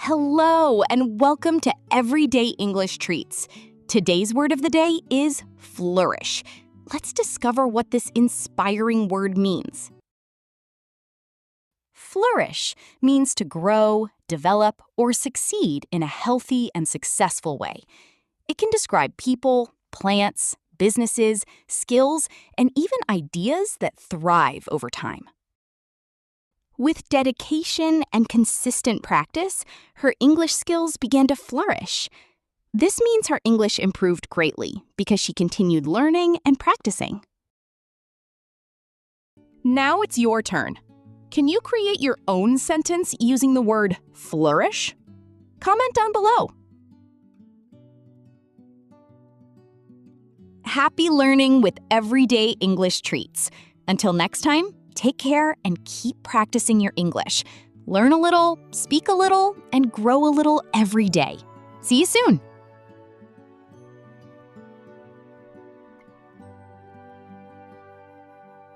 Hello, and welcome to Everyday English Treats. Today's word of the day is flourish. Let's discover what this inspiring word means. Flourish means to grow, develop, or succeed in a healthy and successful way. It can describe people, plants, businesses, skills, and even ideas that thrive over time. With dedication and consistent practice, her English skills began to flourish. This means her English improved greatly because she continued learning and practicing. Now it's your turn. Can you create your own sentence using the word flourish? Comment down below. Happy learning with Everyday English Treats. Until next time, take care and keep practicing your English. Learn a little, speak a little, and grow a little every day. See you soon!